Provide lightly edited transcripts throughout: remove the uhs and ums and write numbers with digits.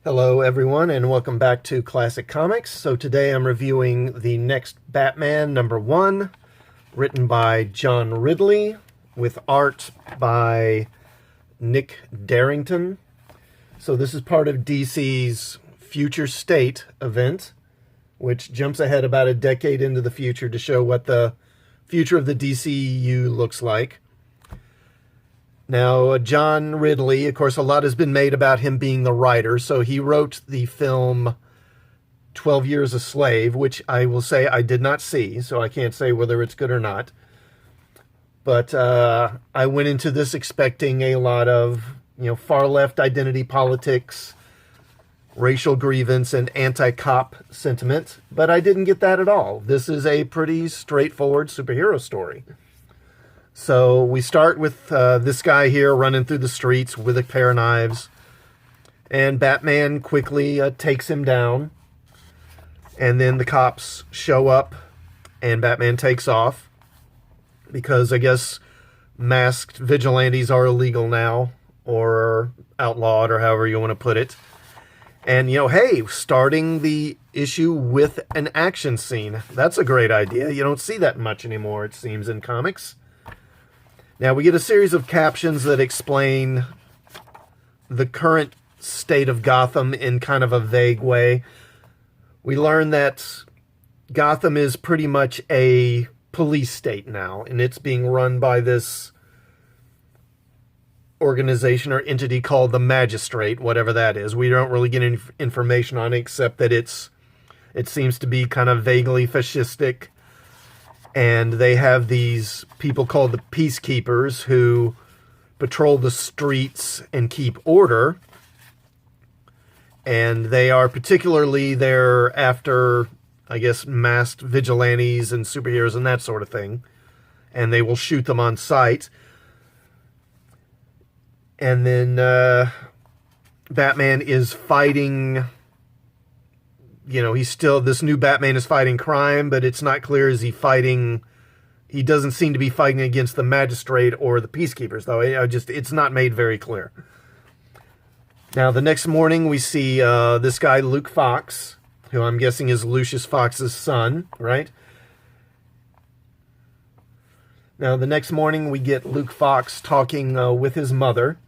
Hello everyone and welcome back to Classic Comics. So today I'm reviewing the next Batman #1, written by John Ridley with art by Nick Darrington. So this is part of DC's Future State event, which jumps ahead about a decade into the future to show what the future of the DCU looks like. Now, John Ridley, of course, a lot has been made about him being the writer. So he wrote the film 12 Years a Slave, which I will say I did not see, so I can't say whether it's good or not. But I went into this expecting a lot of, far-left identity politics, racial grievance, and anti-cop sentiment. But I didn't get that at all. This is a pretty straightforward superhero story. So we start with this guy here running through the streets with a pair of knives. And Batman quickly takes him down. And then the cops show up and Batman takes off. Because I guess masked vigilantes are illegal now. Or outlawed, or however you want to put it. And, hey, starting the issue with an action scene. That's a great idea. You don't see that much anymore, it seems, in comics. Now, we get a series of captions that explain the current state of Gotham in kind of a vague way. We learn that Gotham is pretty much a police state now, and it's being run by this organization or entity called the Magistrate, whatever that is. We don't really get any information on it, except that it seems to be kind of vaguely fascistic. And they have these people called the Peacekeepers who patrol the streets and keep order. And they are particularly there after, I guess, masked vigilantes and superheroes and that sort of thing. And they will shoot them on sight. And then Batman is fighting... this new Batman is fighting crime, but it's not clear, is he fighting... He doesn't seem to be fighting against the Magistrate or the Peacekeepers, though. It's not made very clear. Now, the next morning, we see this guy, Luke Fox, who I'm guessing is Lucius Fox's son, right? Now, the next morning, we get Luke Fox talking with his mother.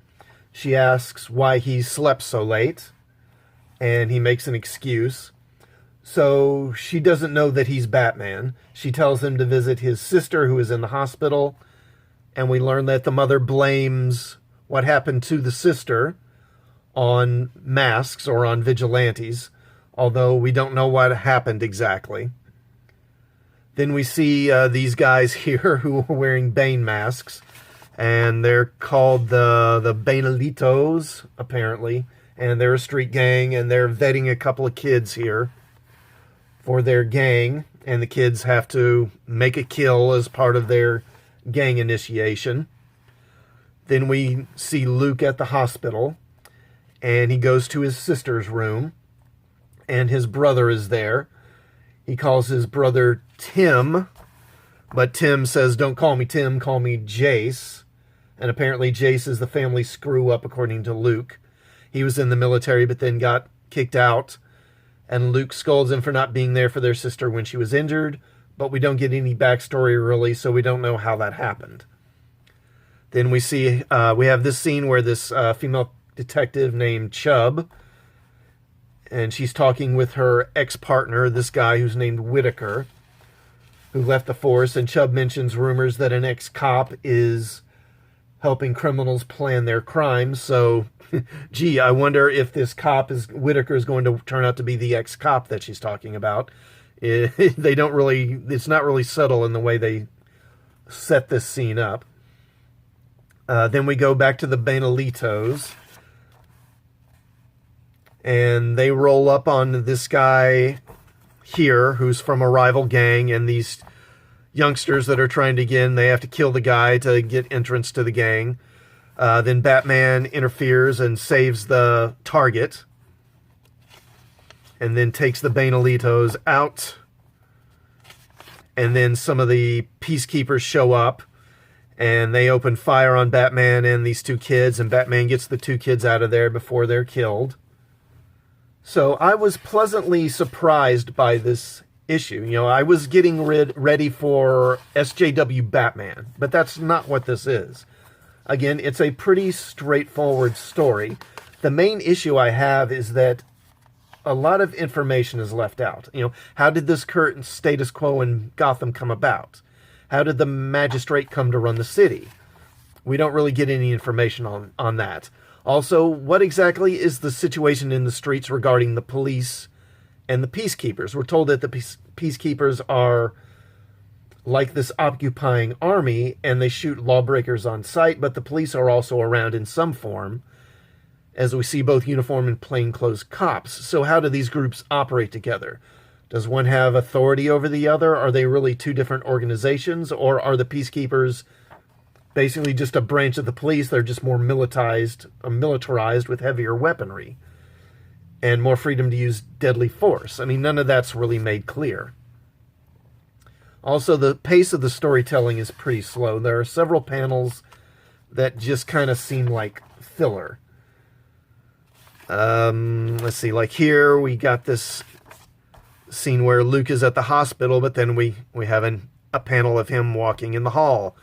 She asks why he slept so late, and he makes an excuse. So she doesn't know that he's Batman. She tells him to visit his sister who is in the hospital. And we learn that the mother blames what happened to the sister on masks or on vigilantes. Although we don't know what happened exactly. Then we see these guys here who are wearing Bane masks. And they're called the Banelitos, apparently. And they're a street gang, and they're vetting a couple of kids here for their gang, and the kids have to make a kill as part of their gang initiation. Then we see Luke at the hospital, and he goes to his sister's room, and his brother is there. He calls his brother Tim, but Tim says, "Don't call me Tim, call me Jace." And apparently Jace is the family screw-up, according to Luke. He was in the military, but then got kicked out. And Luke scolds him for not being there for their sister when she was injured. But we don't get any backstory, really, so we don't know how that happened. Then we see, we have this scene where this female detective named Chubb, and she's talking with her ex-partner, this guy who's named Whitaker, who left the force. And Chubb mentions rumors that an ex-cop is helping criminals plan their crimes. So... gee, I wonder if this cop Whitaker is going to turn out to be the ex-cop that she's talking about. It's not really subtle in the way they set this scene up. Then we go back to the Banelitos. And they roll up on this guy here who's from a rival gang, and these youngsters that are trying to get in, they have to kill the guy to get entrance to the gang. Then Batman interferes and saves the target. And then takes the Banelitos out. And then some of the Peacekeepers show up. And they open fire on Batman and these two kids. And Batman gets the two kids out of there before they're killed. So I was pleasantly surprised by this issue. I was getting ready for SJW Batman, but that's not what this is. Again, it's a pretty straightforward story. The main issue I have is that a lot of information is left out. How did this current status quo in Gotham come about? How did the magistrate come to run the city? We don't really get any information on that. Also, what exactly is the situation in the streets regarding the police and the peacekeepers? We're told that the peacekeepers are like this occupying army, and they shoot lawbreakers on sight, but the police are also around in some form, as we see both uniform and plainclothes cops. So how do these groups operate together? Does one have authority over the other? Are they really two different organizations, or are the peacekeepers basically just a branch of the police? They're just more militarized with heavier weaponry and more freedom to use deadly force. I mean, none of that's really made clear. Also, the pace of the storytelling is pretty slow. There are several panels that just kind of seem like filler. Let's see, like here we got this scene where Luke is at the hospital, but then we have a panel of him walking in the hall.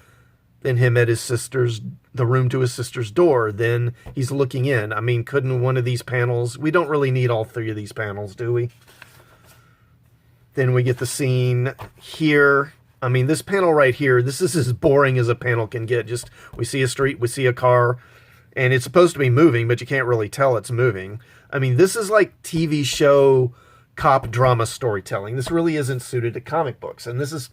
Then him at the room to his sister's door. Then he's looking in. I mean, couldn't one of these panels... We don't really need all three of these panels, do we? Then we get the scene here. I mean, this panel right here, this is as boring as a panel can get. Just, we see a street, we see a car, and it's supposed to be moving, but you can't really tell it's moving. I mean, this is like TV show cop drama storytelling. This really isn't suited to comic books. And this is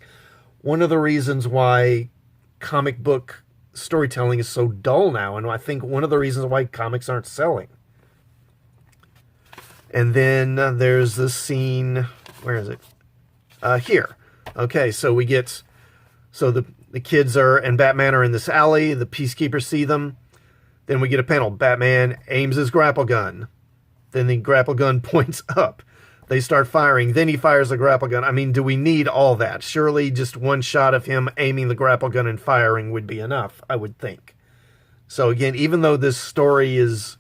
one of the reasons why comic book storytelling is so dull now, and I think one of the reasons why comics aren't selling. And then there's this scene, where is it? Here. Okay, so we get, the kids and Batman are in this alley, the peacekeepers see them, then we get a panel, Batman aims his grapple gun, then the grapple gun points up. They start firing. Then he fires the grapple gun. I mean, do we need all that? Surely just one shot of him aiming the grapple gun and firing would be enough, I would think. So again, even though this story is...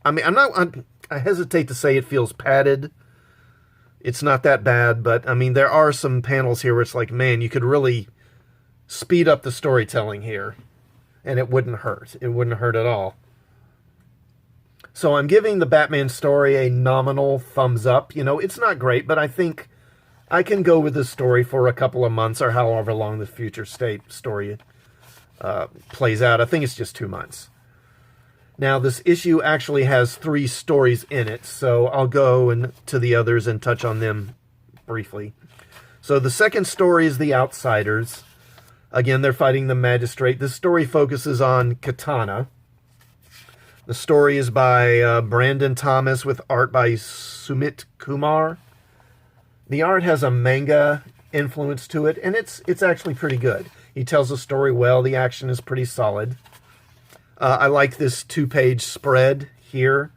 I mean, I hesitate to say it feels padded. It's not that bad, but I mean, there are some panels here where it's like, man, you could really speed up the storytelling here, and it wouldn't hurt. It wouldn't hurt at all. So I'm giving the Batman story a nominal thumbs up. It's not great, but I think I can go with this story for a couple of months or however long the future state story plays out. I think it's just 2 months. Now, this issue actually has 3 stories in it, so I'll go to the others and touch on them briefly. So the second story is The Outsiders. Again, they're fighting the magistrate. This story focuses on Katana. The story is by Brandon Thomas with art by Sumit Kumar. The art has a manga influence to it, and it's actually pretty good. He tells the story well. The action is pretty solid. I like this 2-page spread here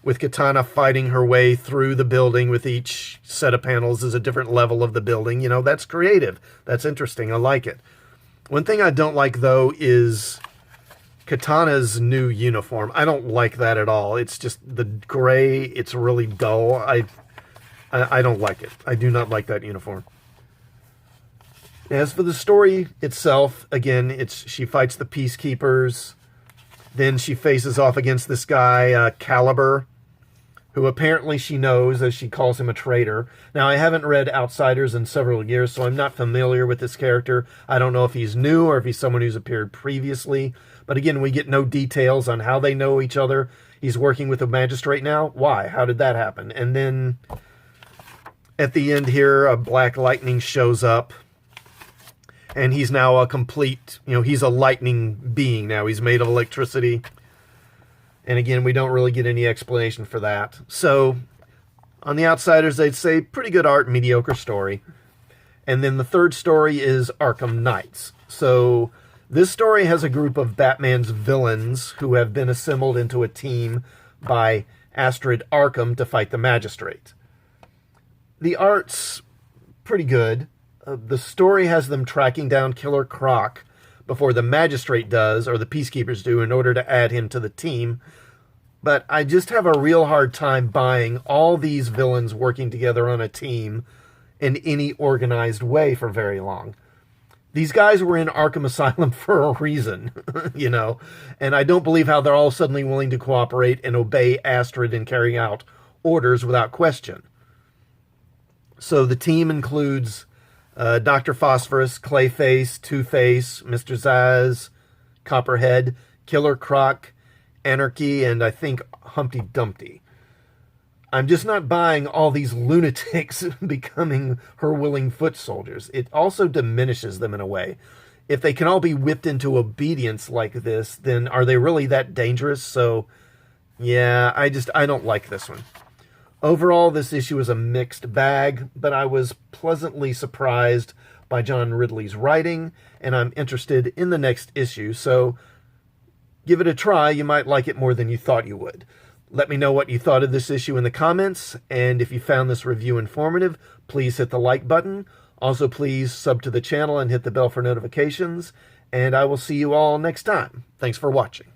with Katana fighting her way through the building with each set of panels is a different level of the building. That's creative. That's interesting. I like it. One thing I don't like, though, is Katana's new uniform. I don't like that at all. It's just the gray. It's really dull. I don't like it. I do not like that uniform. As for the story itself, again, she fights the peacekeepers. Then she faces off against this guy, Caliber, who apparently she knows, as she calls him a traitor. Now, I haven't read Outsiders in several years, so I'm not familiar with this character. I don't know if he's new or if he's someone who's appeared previously. But again, we get no details on how they know each other. He's working with a magistrate now. Why? How did that happen? And then at the end here, a Black Lightning shows up. And he's now a complete, he's a lightning being now. He's made of electricity. And again, we don't really get any explanation for that. So, on The Outsiders, they'd say pretty good art, mediocre story. And then the third story is Arkham Knights. So, this story has a group of Batman's villains who have been assembled into a team by Astrid Arkham to fight the magistrate. The art's pretty good. The story has them tracking down Killer Croc before the magistrate does, or the peacekeepers do, in order to add him to the team. But I just have a real hard time buying all these villains working together on a team in any organized way for very long. These guys were in Arkham Asylum for a reason, you know, and I don't believe how they're all suddenly willing to cooperate and obey Astrid in carrying out orders without question. So the team includes Dr. Phosphorus, Clayface, Two-Face, Mr. Zsasz, Copperhead, Killer Croc, Anarchy, and I think Humpty Dumpty. I'm just not buying all these lunatics becoming her willing foot soldiers. It also diminishes them in a way. If they can all be whipped into obedience like this, then are they really that dangerous? So, yeah, I don't like this one. Overall, this issue is a mixed bag, but I was pleasantly surprised by John Ridley's writing, and I'm interested in the next issue, so give it a try. You might like it more than you thought you would. Let me know what you thought of this issue in the comments, and if you found this review informative, please hit the like button. Also, please sub to the channel and hit the bell for notifications, and I will see you all next time. Thanks for watching.